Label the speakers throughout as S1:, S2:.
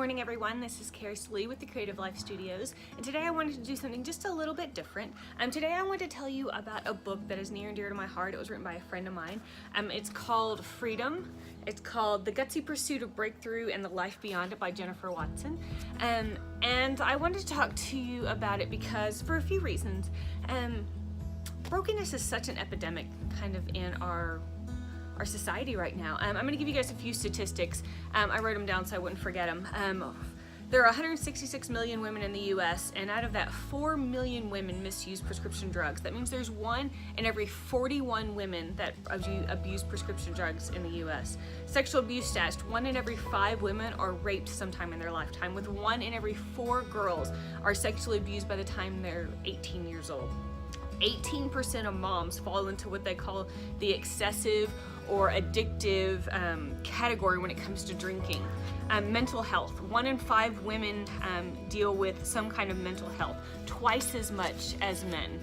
S1: morning, everyone. This is Keri with the Creative Life Studios, and today I wanted to do something just a little bit different. Today I want to tell you about a book that is near and dear to my heart. It was written by a friend of mine. It's called Freedom. It's called The Gutsy Pursuit of Breakthrough and the Life Beyond It by Jennifer Watson. And I wanted to talk to you about it because, for a few reasons, brokenness is such an epidemic kind of in our society right now. I'm going to give you guys a few statistics. I wrote them down so I wouldn't forget them. There are 166 million women in the US, and out of that, 4 million women misuse prescription drugs. That means there's 1 in every 41 women that abuse prescription drugs in the US. Sexual abuse stats, 1 in every 5 women are raped sometime in their lifetime, with 1 in every 4 girls are sexually abused by the time they're 18 years old. 18% of moms fall into what they call the excessive or addictive category when it comes to drinking. Mental health, 1 in 5 women deal with some kind of mental health, twice as much as men.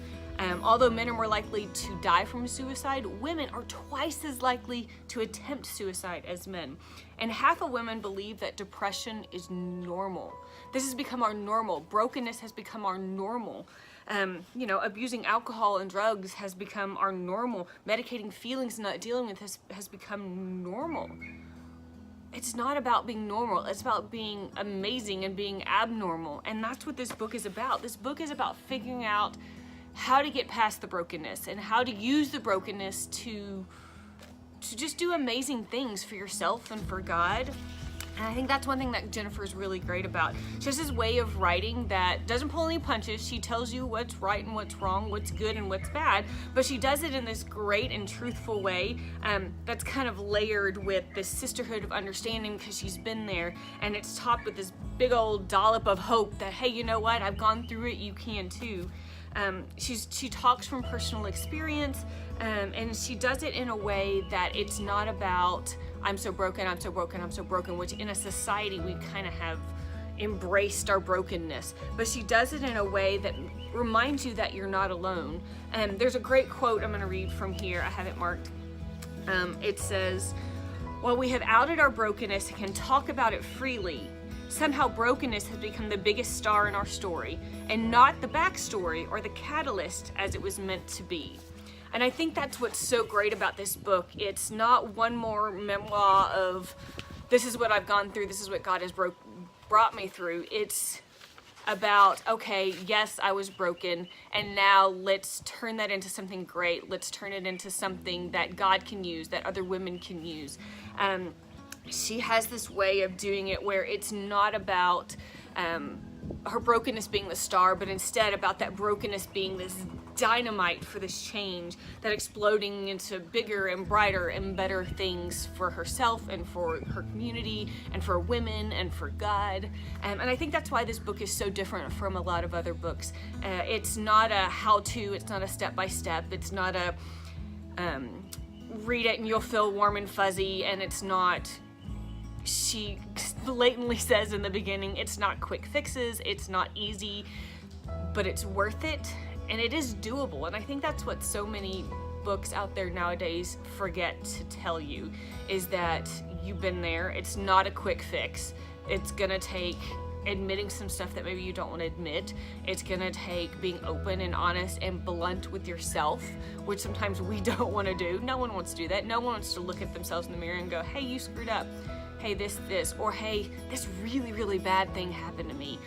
S1: Although men are more likely to die from suicide, women are twice as likely to attempt suicide as men. And half of women believe that depression is normal. This has become our normal. Brokenness has become our normal. Abusing alcohol and drugs has become our normal. Medicating feelings and not dealing with has become normal. It's not about being normal, it's about being amazing and being abnormal. And that's what this book is about. This book is about figuring out how to get past the brokenness and how to use the brokenness to just do amazing things for yourself and for God. And I think that's one thing that Jennifer is really great about. She has this way of writing that doesn't pull any punches. She tells you what's right and what's wrong, what's good and what's bad, but she does it in this great and truthful way that's kind of layered with this sisterhood of understanding because she's been there, and it's topped with this big old dollop of hope that, hey, you know what? I've gone through it, you can too. She talks from personal experience, and she does it in a way that it's not about I'm so broken, I'm so broken, I'm so broken, which in a society we kind of have embraced our brokenness. But she does it in a way that reminds you that you're not alone. There's a great quote I'm going to read from here. I have it marked. It says, "While we have outed our brokenness and can talk about it freely, somehow brokenness has become the biggest star in our story, and not the backstory or the catalyst as it was meant to be." And I think that's what's so great about this book. It's not one more memoir of this is what I've gone through, this is what God has brought me through. It's about, okay, yes, I was broken, and now let's turn that into something great. Let's turn it into something that God can use, that other women can use. She has this way of doing it where it's not about her brokenness being the star, but instead about that brokenness being this dynamite for this change, that exploding into bigger and brighter and better things for herself and for her community and for women and for God. And I think that's why this book is so different from a lot of other books. It's not a how-to, it's not a step-by-step, it's not a read it and you'll feel warm and fuzzy, and it's not, she blatantly says in the beginning, it's not quick fixes, it's not easy, but it's worth it, and it is doable. And I think that's what so many books out there nowadays forget to tell you, is that you've been there. It's not a quick fix. It's gonna take admitting some stuff that maybe you don't want to admit. It's gonna take being open and honest and blunt with yourself, which sometimes we don't want to do. No one wants to do that. No one wants to look at themselves in the mirror and go, hey, you screwed up. Hey, this, or hey, this really, really bad thing happened to me.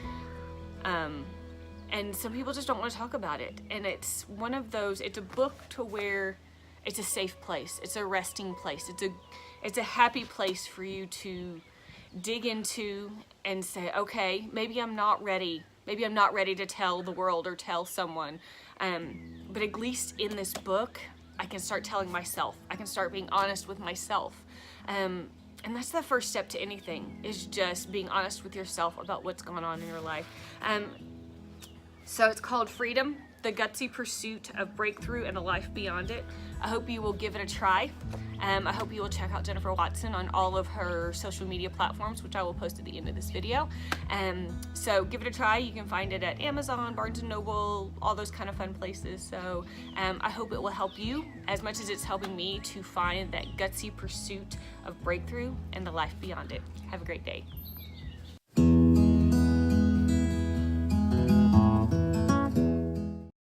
S1: And some people just don't want to talk about it. And it's one of those, it's a book to where it's a safe place. It's a resting place. It's a happy place for you to dig into and say, okay, maybe I'm not ready. Maybe I'm not ready to tell the world or tell someone. But at least in this book, I can start telling myself. I can start being honest with myself. And that's the first step to anything, is just being honest with yourself about what's going on in your life. So it's called Freedom, The Gutsy Pursuit of Breakthrough and the Life Beyond It. I hope you will give it a try. I hope you will check out Jennifer Watson on all of her social media platforms, which I will post at the end of this video. So give it a try. You can find it at Amazon, Barnes & Noble, all those kind of fun places. So I hope it will help you as much as it's helping me to find that gutsy pursuit of breakthrough and the life beyond it. Have a great day.